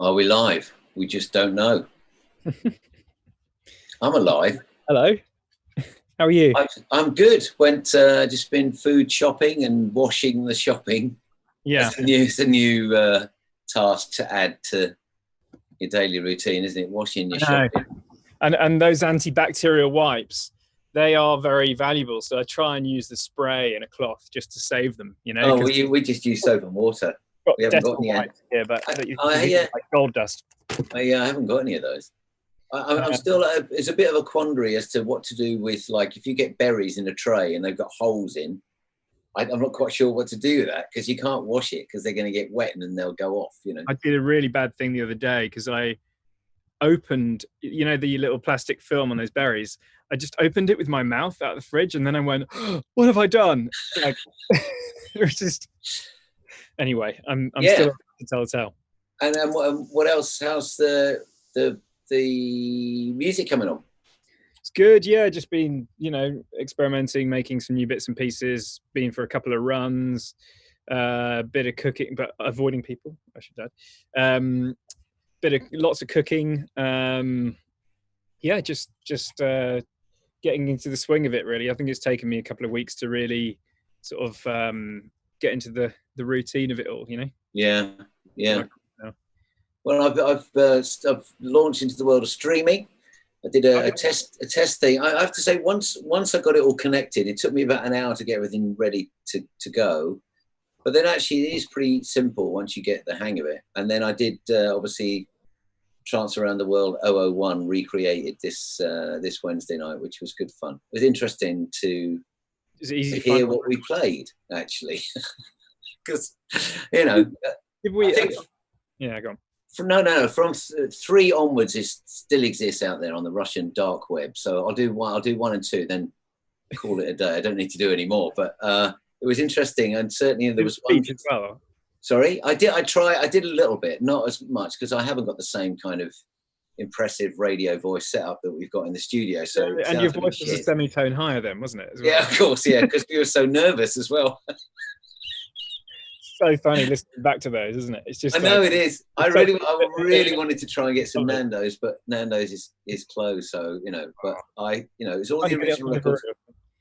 Are we live? We just don't know. I'm alive. Hello. How are you? I'm good. Went just been food shopping and washing the shopping. Yeah. It's a new task to add to your daily routine, isn't it? Washing your shopping. And those antibacterial wipes, they are very valuable. So I try and use the spray in a cloth just to save them. Oh, we just use soap and water. We haven't got any here, but yeah, like gold dust. I haven't got any of those. I'm still. It's a bit of a quandary as to what to do with, like, if you get berries in a tray and they've got holes in. I'm not quite sure what to do with that, because you can't wash it because they're going to get wet and then they'll go off. I did a really bad thing the other day because I opened, the little plastic film on those berries. I just opened it with my mouth out of the fridge, and then I went, oh, "What have I done?" Like, it was just. Anyway, I'm still to tell a tale. And what else? How's the music coming on? It's good, yeah. Just been, experimenting, making some new bits and pieces. Been for a couple of runs, bit of cooking, but avoiding people, I should add. Lots of cooking. Just getting into the swing of it. Really, I think it's taken me a couple of weeks to really sort of get into the routine of it all. Yeah. Well, I've launched into the world of streaming. I did a test thing. I have to say, once I got it all connected, it took me about an hour to get everything ready to go. But then actually it is pretty simple once you get the hang of it. And then I did obviously Trance Around the World 001 recreated this Wednesday night, which was good fun. It was interesting to hear what we played, actually. Because, yeah, go on. No. From 3 onwards, it still exists out there on the Russian dark web. So I'll do 1 and 2, then call it a day. I don't need to do any more. But it was interesting, and certainly there was one. As well. Sorry, I did a little bit, not as much, because I haven't got the same kind of impressive radio voice setup that we've got in the studio. So and your voice was a semitone higher then, wasn't it? As well? Yeah, of course, yeah, because we were so nervous as well. So funny listening back to those, isn't it? It's just. I know it is. I really wanted to try and get some Nando's, but Nando's is closed. So but it's all the original records.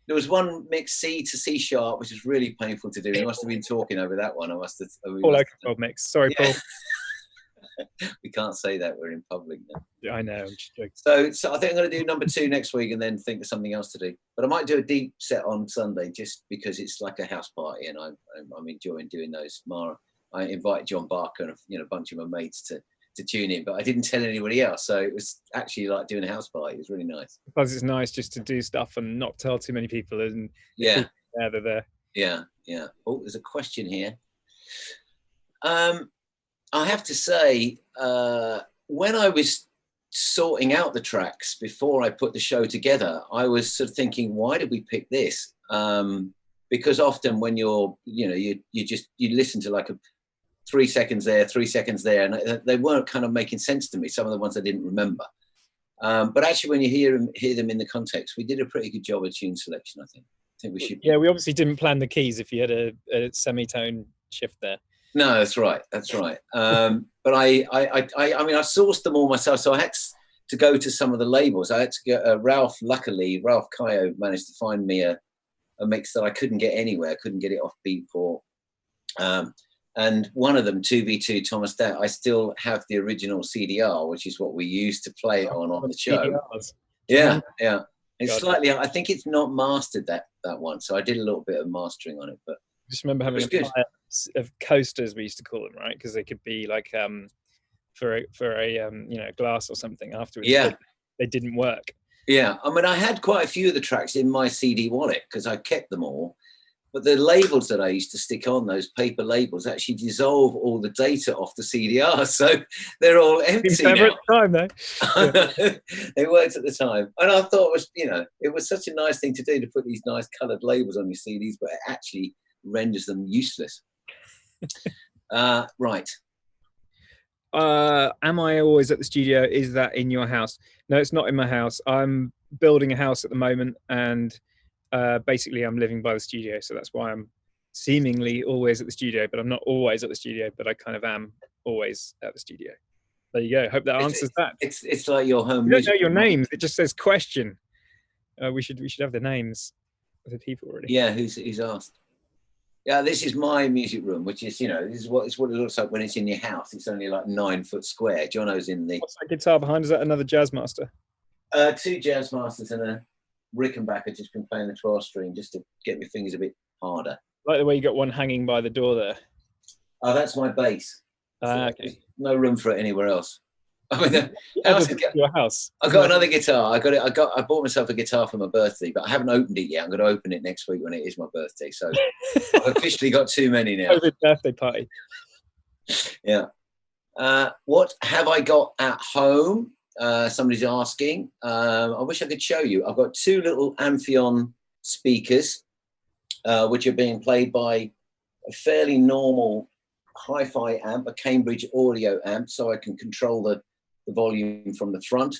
There was one mix C to C sharp, which is really painful to do. We must have been talking over that one. Paul Oakenfold mix. Sorry, Paul. We can't say that. We're in public now. Yeah, I know. I'm just joking. So I think I'm going to do number 2 next week, and then think of something else to do. But I might do a deep set on Sunday, just because it's like a house party, and I'm enjoying doing those. I invited John Barker and a bunch of my mates to tune in, but I didn't tell anybody else. So it was actually like doing a house party. It was really nice. Because it's nice just to do stuff and not tell too many people. And yeah, they're there. Yeah. Oh, there's a question here. I have to say, when I was sorting out the tracks before I put the show together, I was sort of thinking, why did we pick this? Because often when you listen to like a 3 seconds there, 3 seconds there, and they weren't kind of making sense to me. Some of the ones I didn't remember. But actually, when you hear them in the context, we did a pretty good job of tune selection, I think. We should. Yeah, we obviously didn't plan the keys if you had a semitone shift there. No, that's right. But I sourced them all myself, so I had to go to some of the labels. I had to get Ralph Kayo managed to find me a mix that I couldn't get anywhere. Couldn't get it off Beatport. And one of them, 2v2 Thomas Dowd, I still have the original CDR, which is what we used to play it on the show. CDRs. Yeah. It's slightly, I think it's not mastered that one, so I did a little bit of mastering on it. But I just remember having a pile of coasters, we used to call them, right? Because they could be like for a glass or something afterwards. Yeah, they didn't work. Yeah, I mean, I had quite a few of the tracks in my CD wallet because I kept them all. But the labels that I used to stick on, those paper labels, actually dissolve all the data off the CDR. So they're all empty now. At the time, though. It worked at the time. And I thought it was such a nice thing to do, to put these nice coloured labels on your CDs, but it actually renders them useless. Right. Am I always at the studio? Is that in your house? No, it's not in my house. I'm building a house at the moment, and basically I'm living by the studio, so that's why I'm seemingly always at the studio, but I'm not always at the studio, but I kind of am always at the studio. There you go. Hope that answers that. It's like your home You don't music know your room, right? names. It just says question. We should have the names of the people already. Yeah, who's asked? Yeah, this is my music room, which is, this is what it looks like when it's in your house. It's only like 9 foot square. Jono's in the What's that guitar behind? Is that another Jazzmaster? 2 jazz masters and a Rickenbacker. Just been playing the 12 string just to get my fingers a bit harder. I like the way you got one hanging by the door there. Oh, that's my bass. Okay. No room for it anywhere else. I mean, your house. I got another guitar. I bought myself a guitar for my birthday, but I haven't opened it yet. I'm going to open it next week when it is my birthday. So I've officially got too many now. COVID birthday party. Yeah. What have I got at home? Somebody's asking. I wish I could show you. I've got 2 little Amphion speakers, which are being played by a fairly normal hi-fi amp, a Cambridge audio amp, so I can control the volume from the front.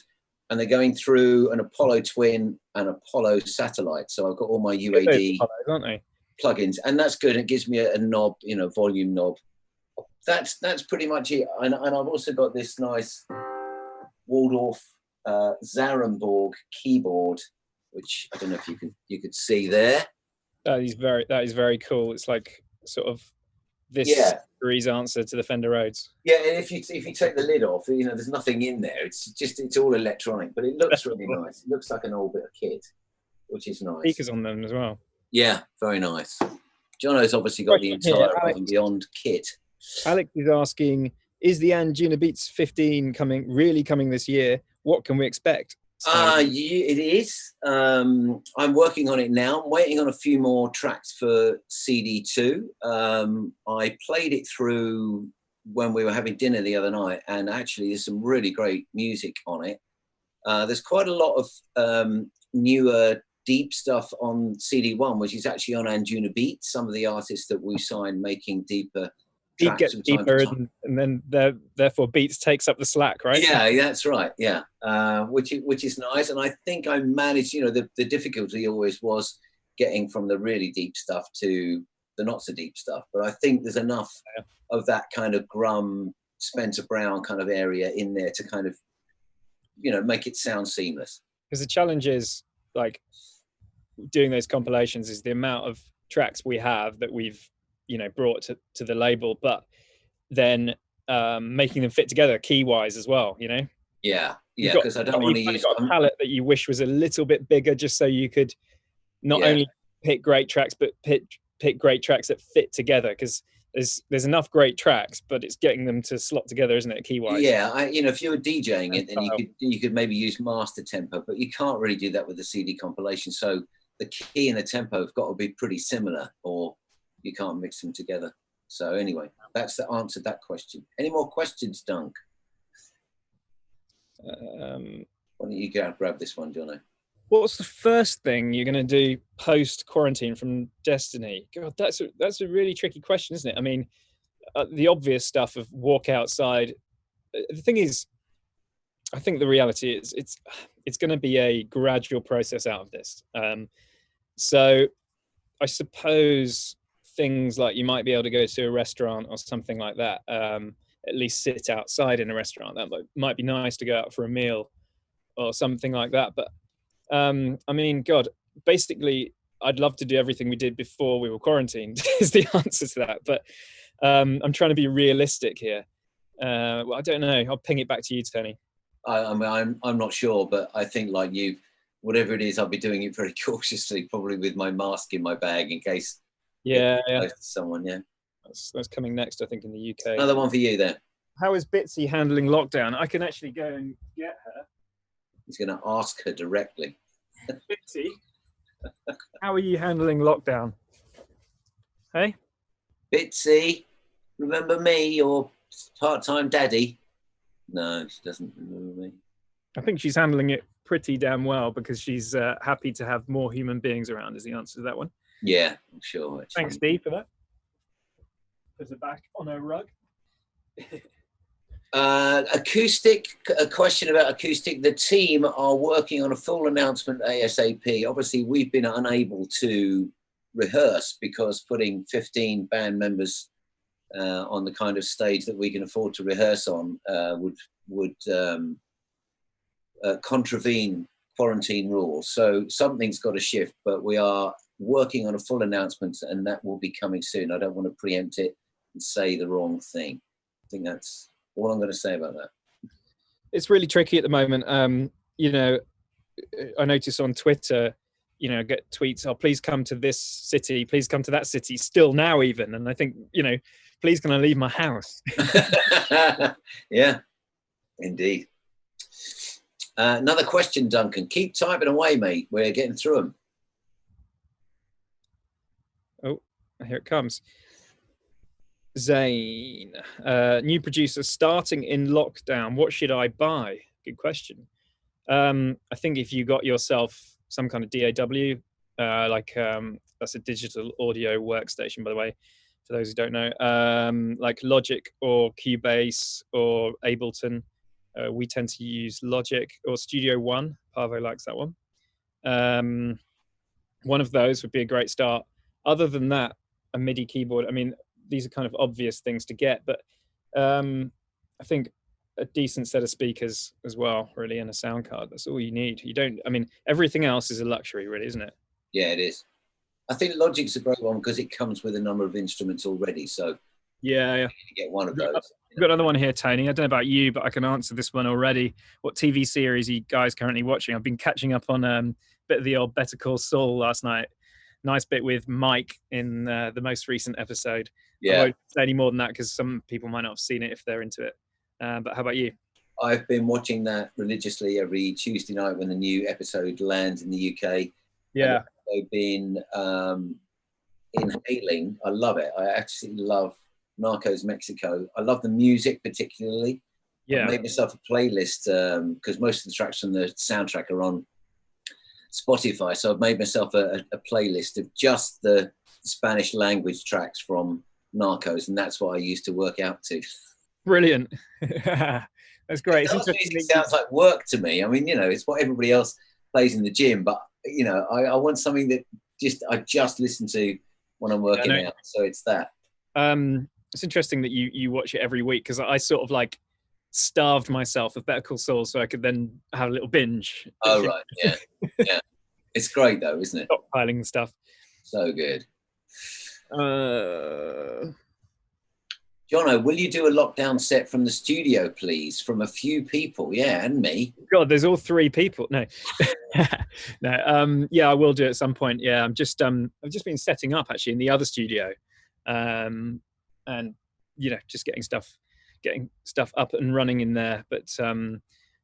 And they're going through an Apollo Twin and Apollo satellite. So I've got all my UAD aren't they? plugins, and that's good. It gives me a knob, volume knob. That's pretty much it. And I've also got this nice Waldorf Zarenborg keyboard, which I don't know if you could see there. That is very cool. It's like sort of this series answer to the Fender Rhodes. Yeah, and if you take the lid off, there's nothing in there. It's all electronic, but it looks really nice. It looks like an old bit of kit, which is nice. Speakers on them as well. Yeah, very nice. Jono's obviously got the entire Above and Beyond kit. Alex is asking, is the Anjuna Beats 15 coming this year? What can we expect? It is. I'm working on it now. I'm waiting on a few more tracks for CD2. I played it through when we were having dinner the other night, and actually there's some really great music on it. There's quite a lot of newer deep stuff on CD1, which is actually on Anjuna Beats. Some of the artists that we signed making deeper Beat gets deeper, and then therefore Beats takes up the slack, right? Yeah, that's right. Yeah, which is nice. And I think I managed. The difficulty always was getting from the really deep stuff to the not so deep stuff. But I think there's enough of that kind of Grum, Spencer Brown kind of area in there to kind of, make it sound seamless. Because the challenge is like doing those compilations is the amount of tracks we have that we've brought to the label, but then making them fit together key wise as well. Yeah, because I don't want to use a palette that you wish was a little bit bigger, just so you could not only pick great tracks, but pick great tracks that fit together. Because there's enough great tracks, but it's getting them to slot together, isn't it, key wise? Yeah, if you were DJing it, then you could maybe use master tempo, but you can't really do that with the CD compilation. So the key and the tempo have got to be pretty similar, or you can't mix them together. So anyway, that's the answer to that question. Any more questions, Dunk? Why don't you grab this one, Jono? What's the first thing you're going to do post quarantine from Destiny? God, that's a really tricky question, isn't it? I mean, the obvious stuff of walk outside. The thing is, I think the reality is it's going to be a gradual process out of this. So I suppose things like you might be able to go to a restaurant or something like that, at least sit outside in a restaurant. That might be nice to go out for a meal or something like that. But I mean, God, basically, I'd love to do everything we did before we were quarantined is the answer to that. But I'm trying to be realistic here. Well, I don't know. I'll ping it back to you, Tony. I'm not sure, but I think like you, whatever it is, I'll be doing it very cautiously, probably with my mask in my bag in case. Yeah. Someone, that's coming next, I think, in the UK. Another one for you there. How is Bitsy handling lockdown? I can actually go and get her. He's going to ask her directly. Bitsy, how are you handling lockdown? Hey, Bitsy, remember me, your part-time daddy? No, she doesn't remember me. I think she's handling it pretty damn well because she's happy to have more human beings around. Is the answer to that one? Yeah, I'm sure. Actually. Thanks, Steve, for that. Put it back on her rug. Acoustic, a question about acoustic. The team are working on a full announcement ASAP. Obviously, we've been unable to rehearse because putting 15 band members on the kind of stage that we can afford to rehearse on contravene quarantine rules. So something's got to shift, but we are working on a full announcement, and that will be coming soon. I don't want to preempt it and say the wrong thing. I think that's all I'm going to say about that. It's really tricky at the moment. You know, I notice on Twitter, you know, get tweets, oh, please come to this city, please come to that city, still now even. And I think, you know, please can I leave my house? Yeah, indeed. Another question, Duncan. Keep typing away, mate. We're getting through them. Oh, here it comes. Zane, new producer starting in lockdown. What should I buy? Good question. I think if you got yourself some kind of DAW, that's a digital audio workstation, by the way, for those who don't know, like Logic or Cubase or Ableton. We tend to use Logic or Studio One. Parvo likes that one. One of those would be a great start. Other than that, a MIDI keyboard. I mean, these are kind of obvious things to get, but I think a decent set of speakers as well, really, and a sound card. That's all you need. You don't, I mean, everything else is a luxury, really, isn't it? Yeah, it is. I think Logic's a great one because it comes with a number of instruments already. So yeah. You get one of those. I've got another one here, Tony. I don't know about you, but I can answer this one already. What TV series are you guys currently watching? I've been catching up on a bit of the old Better Call Saul last night. Nice bit with Mike in the most recent episode. Yeah. I won't say any more than that because some people might not have seen it if they're into it. But how about you? I've been watching that religiously every Tuesday night when the new episode lands in the UK. Yeah. I've been inhaling. I love it. I actually love Narcos Mexico. I love the music particularly. Yeah. I made myself a playlist because most of the tracks from the soundtrack are on Spotify. So I've made myself a playlist of just the Spanish language tracks from Narcos, and that's what I used to work out to. Brilliant. That's great. It sounds like work to me. I mean, you know, it's what everybody else plays in the gym, but you know, I want something that I just listen to when I'm working out. So it's that. It's interesting that you watch it every week because I sort of like starved myself of Better Call Saul so I could then have a little binge. Oh right, yeah, yeah. It's great though, isn't it? Stockpiling stuff. So good. Jono, will you do a lockdown set from the studio, please? From a few people, yeah, and me. God, there's all three people. No, no. Yeah, I will do it at some point. Yeah, I've just been setting up actually in the other studio, and you know, just getting stuff up and running in there. But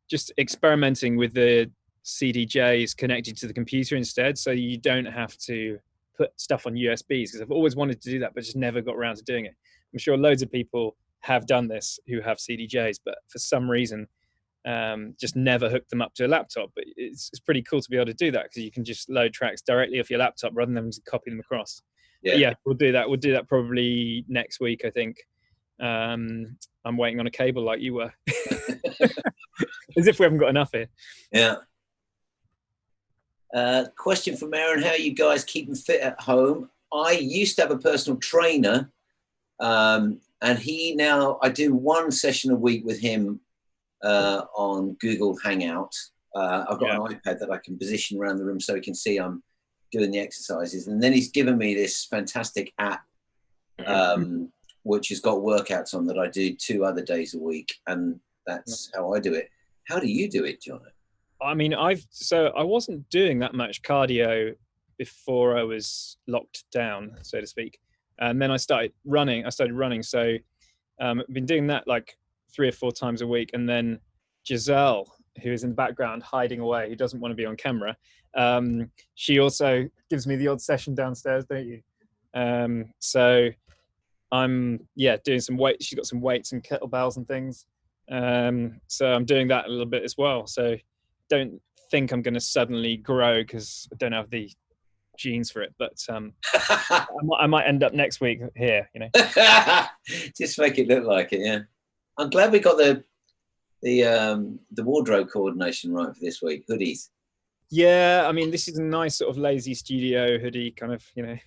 just experimenting with the CDJs connected to the computer instead, so you don't have to put stuff on USBs. Because I've always wanted to do that, but just never got around to doing it. I'm sure loads of people have done this who have CDJs, but for some reason, just never hooked them up to a laptop. But it's pretty cool to be able to do that because you can just load tracks directly off your laptop rather than just copy them across. Yeah, yeah, we'll do that. We'll do that probably next week, I think. I'm waiting on a cable like you were, as if we haven't got enough here. Yeah. Question from Aaron: how are you guys keeping fit at home? I used to have a personal trainer. And I do one session a week with him on Google Hangout. I've got an iPad that I can position around the room so he can see I'm doing the exercises. And then he's given me this fantastic app, which has got workouts on that I do 2 other days a week. And that's how I do it. How do you do it, John? I mean, I wasn't doing that much cardio before I was locked down, so to speak. And then I started running. So I've been doing that like 3 or 4 times a week. And then Giselle, who is in the background hiding away, who doesn't want to be on camera, she also gives me the odd session downstairs, don't you? So I'm doing some weights. She's got some weights and kettlebells and things. So I'm doing that a little bit as well. So don't think I'm going to suddenly grow because I don't have the genes for it, but I might end up next week here, you know. Just make it look like it. Yeah, I'm glad we got the wardrobe coordination right for this week. Hoodies. Yeah, I mean, this is a nice sort of lazy studio hoodie kind of, you know.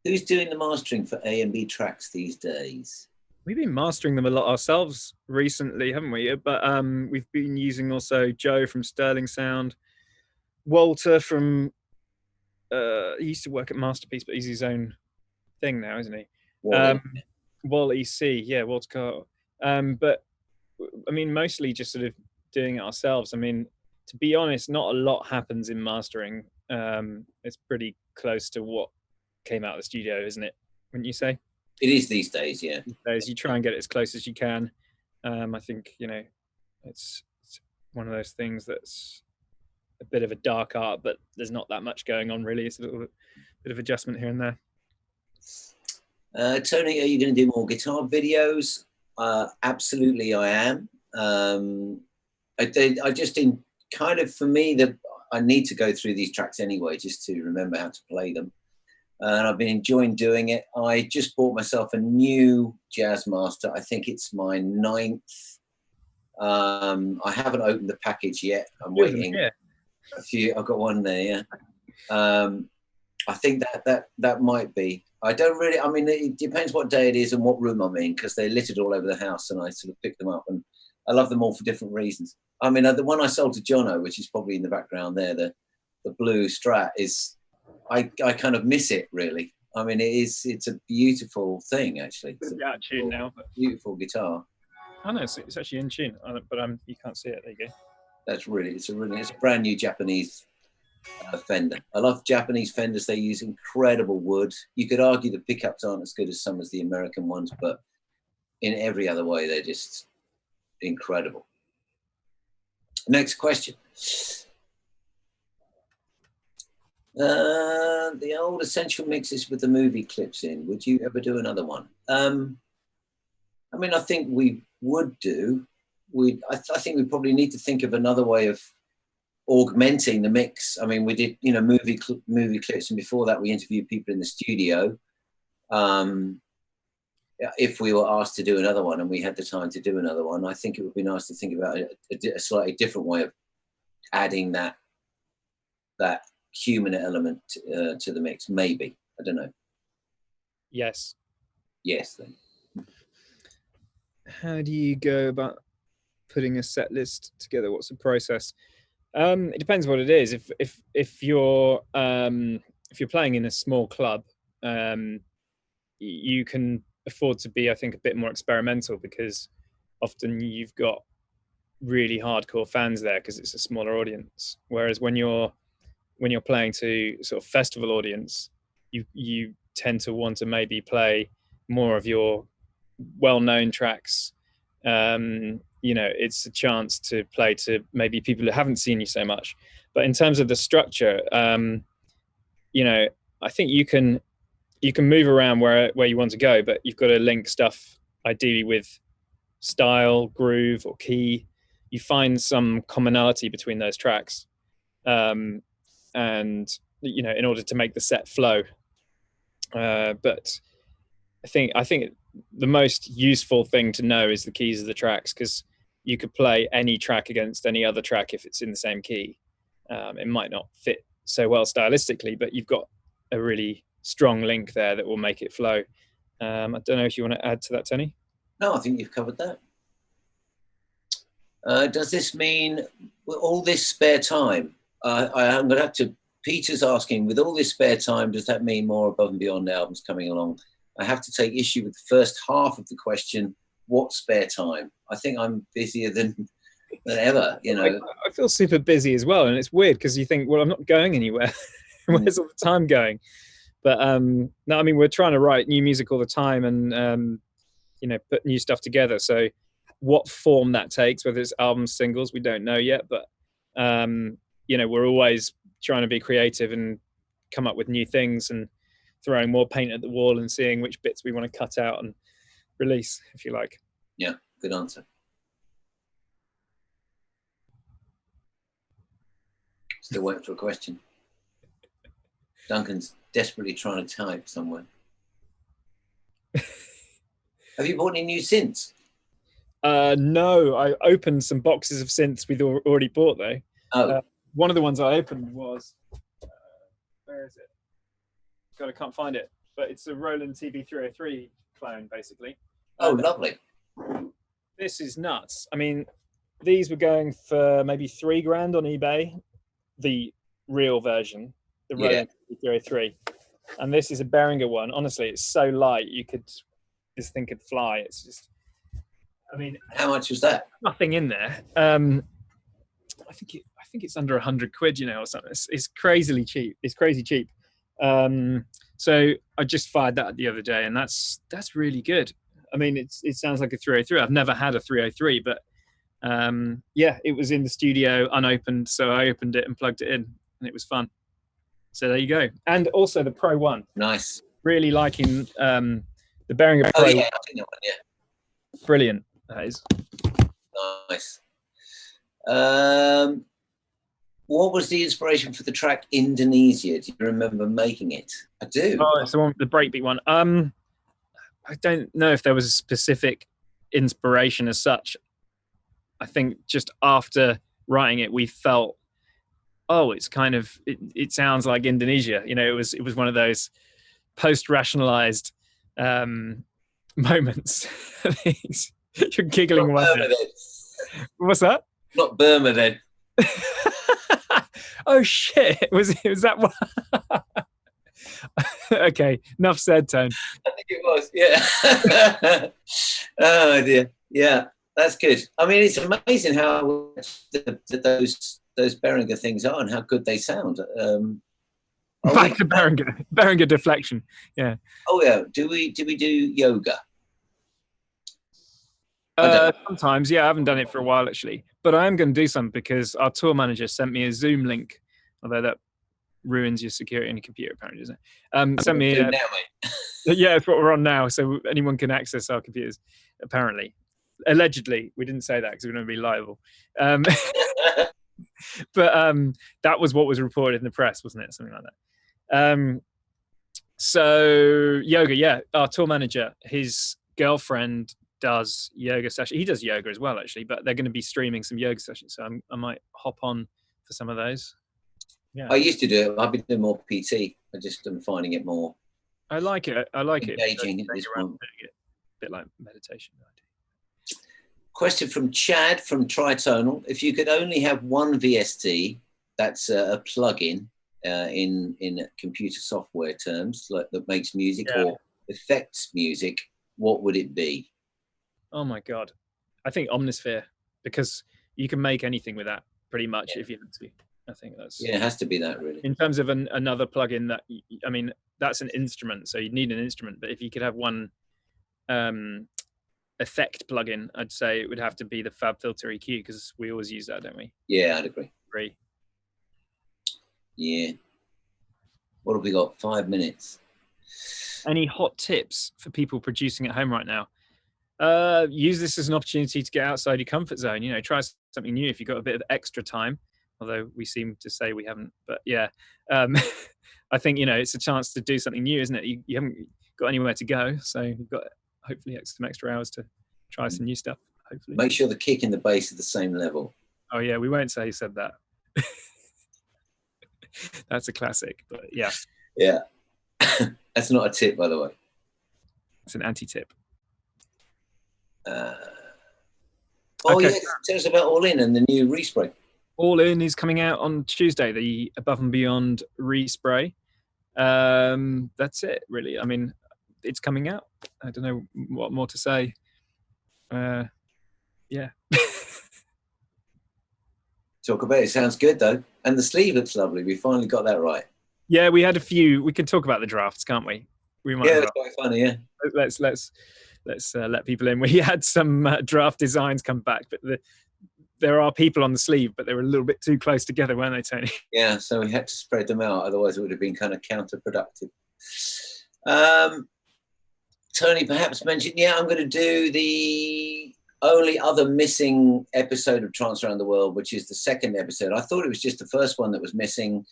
Who's doing the mastering for A and B tracks these days? We've been mastering them a lot ourselves recently, haven't we? But we've been using also Joe from Sterling Sound, Walter from he used to work at Masterpiece, but he's his own thing now, isn't he? Wally. Wall EC, yeah, Walter Carr. But I mean, mostly just sort of doing it ourselves. I mean, to be honest, not a lot happens in mastering. It's pretty close to what came out of the studio, isn't it? Wouldn't you say? It is these days, yeah. These days, you try and get it as close as you can. I think, you know, it's one of those things that's a bit of a dark art, but there's not that much going on really. It's a little bit of adjustment here and there. Tony, are you going to do more guitar videos? Absolutely, I am. I just in kind of, for me, that I need to go through these tracks anyway, just to remember how to play them. And I've been enjoying doing it. I just bought myself a new Jazzmaster. I think it's my 9th. I haven't opened the package yet. I'm waiting. Yeah. A few. I've got one there. Yeah. I think that might be. I don't really. I mean, it depends what day it is and what room I'm in, because they're littered all over the house, and I sort of pick them up, and I love them all for different reasons. I mean, the one I sold to Jono, which is probably in the background there, the blue Strat, is. I kind of miss it, really. I mean, it's a beautiful thing, actually. It's out of tune now, but beautiful guitar. I know it's actually in tune, but you can't see it. There you go. That's really it's a brand new Japanese Fender. I love Japanese Fenders. They use incredible wood. You could argue the pickups aren't as good as some of the American ones, but in every other way, they're just incredible. Next question. The old essential mixes with the movie clips in. Would you ever do another one? I mean, I think we would do. I think we probably need to think of another way of augmenting the mix. I mean, we did, movie clips, and before that, we interviewed people in the studio. If we were asked to do another one and we had the time to do another one, I think it would be nice to think about a slightly different way of adding that human element to the mix. Maybe, I don't know. Yes. Then. How do you go about putting a set list together? What's the process? It depends what it is. If you're playing in a small club, you can afford to be, I think, a bit more experimental, because often you've got really hardcore fans there because it's a smaller audience. Whereas when you're playing to sort of festival audience, you tend to want to maybe play more of your well-known tracks. It's a chance to play to maybe people who haven't seen you so much. But in terms of the structure, I think you can move around where you want to go, but you've got to link stuff ideally with style, groove, or key. You find some commonality between those tracks, and in order to make the set flow. But I think the most useful thing to know is the keys of the tracks, because you could play any track against any other track if it's in the same key. It might not fit so well stylistically, but you've got a really strong link there that will make it flow. I don't know if you want to add to that, Tony? No, I think you've covered that. Does this mean with all this spare time? I'm going to have to. Peter's asking, with all this spare time, does that mean more above and beyond albums coming along? I have to take issue with the first half of the question. What spare time? I think I'm busier than ever. I feel super busy as well, and it's weird because you think, well, I'm not going anywhere. Where's all the time going? But no, I mean, we're trying to write new music all the time, and put new stuff together. So what form that takes, whether it's albums, singles, we don't know yet. But we're always trying to be creative and come up with new things, and throwing more paint at the wall and seeing which bits we want to cut out and release, if you like. Yeah, good answer. Still waiting for a question. Duncan's desperately trying to type somewhere. Have you bought any new synths? No, I opened some boxes of synths we'd already bought, though. Oh. One of the ones I opened was, where is it? God, I can't find it. But it's a Roland TB303 clone, basically. Oh, lovely. This is nuts. I mean, these were going for maybe $3,000 on eBay, the real version, the Roland 303. And this is a Behringer one. Honestly, it's so light, this thing could fly. It's just, I mean, how much was that? Nothing in there. I think it's under £100, or something. It's crazily cheap. It's crazy cheap. So I just fired that the other day, and that's really good. I mean, it sounds like a 303. I've never had a 303, but it was in the studio unopened, so I opened it and plugged it in, and it was fun. So there you go. And also the Pro One. Nice. Really liking the Behringer Pro. Oh yeah, I think that one. Yeah. Brilliant. That is. Nice. What was the inspiration for the track Indonesia? Do you remember making it? I do. Oh, it's the one, the breakbeat one. I don't know if there was a specific inspiration as such. I think just after writing it, we felt, it's kind of, it sounds like Indonesia. It was one of those post-rationalized moments. You're giggling. What's that? Not Burma then. Oh shit! Was that one? Okay, enough said, Tone. I think it was. Yeah. Oh dear. Yeah, that's good. I mean, it's amazing how those Behringer things are and how good they sound. Back to Behringer deflection. Yeah. Oh yeah. Do we do yoga? Sometimes, yeah. I haven't done it for a while actually, but I am going to do some because our tour manager sent me a Zoom link. Although that ruins your security on your computer, apparently, doesn't it? Sent me. Now, mate. Yeah, it's what we're on now, so anyone can access our computers. Apparently, allegedly, we didn't say that because we're going to be liable. But that was what was reported in the press, wasn't it? Something like that. So yoga, yeah. Our tour manager, his girlfriend does yoga sessions. He does yoga as well, actually. But they're going to be streaming some yoga sessions, so I might hop on for some of those. Yeah. I used to do it. I've been doing more PT. I just am finding it more. I like it. I like engaging it. At this point. A bit like meditation. Question from Chad from Tritonal. If you could only have one VST, that's a plugin in computer software terms, like that makes music or affects music, what would it be? Oh my God. I think Omnisphere, because you can make anything with that pretty much if you want to. I think that's... Yeah, it has to be that, really. In terms of another plugin that, I mean, that's an instrument, so you'd need an instrument, but if you could have one effect plugin, I'd say it would have to be the FabFilter EQ, because we always use that, don't we? Yeah, I'd agree. Agree. Yeah. What have we got? 5 minutes. Any hot tips for people producing at home right now? Use this as an opportunity to get outside your comfort zone. Try something new if you've got a bit of extra time. Although we seem to say we haven't, but yeah, I think it's a chance to do something new, isn't it? You haven't got anywhere to go, so you've got hopefully some extra hours to try some new stuff. Hopefully, make sure the kick and the bass are the same level. Oh yeah, we won't say you said that. That's a classic, but yeah. Yeah, that's not a tip, by the way. It's an anti-tip. Yeah, tell us about All In and the new respray. All In is coming out on Tuesday, the Above and Beyond respray. That's it, really. I mean, it's coming out. I don't know what more to say. Yeah. Talk about it. Sounds good, though. And the sleeve looks lovely. We finally got that right. Yeah, we had a few. We can talk about the drafts, can't we? We might. Yeah, that's quite funny, yeah. Let's let people in. We had some draft designs come back, but there are people on the sleeve, but they were a little bit too close together, weren't they, Tony? Yeah, so we had to spread them out. Otherwise, it would have been kind of counterproductive. Tony perhaps mentioned, I'm going to do the only other missing episode of Trance Around the World, which is the second episode. I thought it was just the first one that was missing.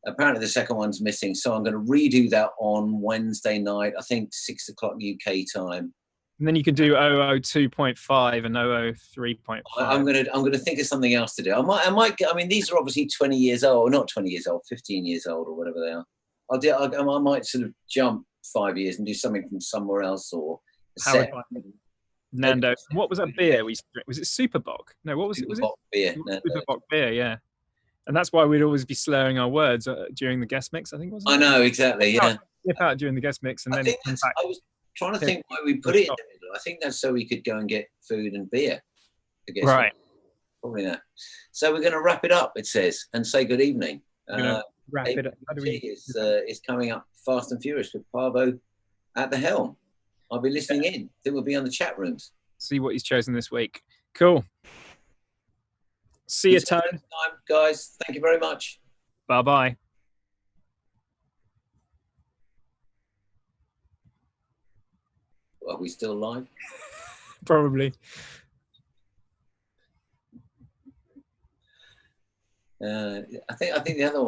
Apparently, the second one's missing. So I'm going to redo that on Wednesday night, I think 6 o'clock UK time. And then you can do 002.5 and 003.5. I'm gonna think of something else to do. I mean, these are obviously 20 years old, not 20 years old, 15 years old or whatever they are. I might sort of jump 5 years and do something from somewhere else or Nando's. What was that beer we drank? Was it Superbock? No, what was it? Was it Superbock beer? No. Superbock beer? Yeah. And that's why we'd always be slurring our words during the guest mix, I think, wasn't it? I know, exactly, yeah. Slip out during the guest mix and I then think come back. I was trying to think why we put it in the middle. I think that's so we could go and get food and beer. I guess. Right. Probably not. So we're going to wrap it up, it says, and say good evening. Wrap it up. Is coming up fast and furious with Parvo at the helm. I'll be listening in. I think we'll be on the chat rooms. See what he's chosen this week. Cool. See you, Tone. Next time, guys. Thank you very much. Bye-bye. Are we still live? Probably. I think the other one.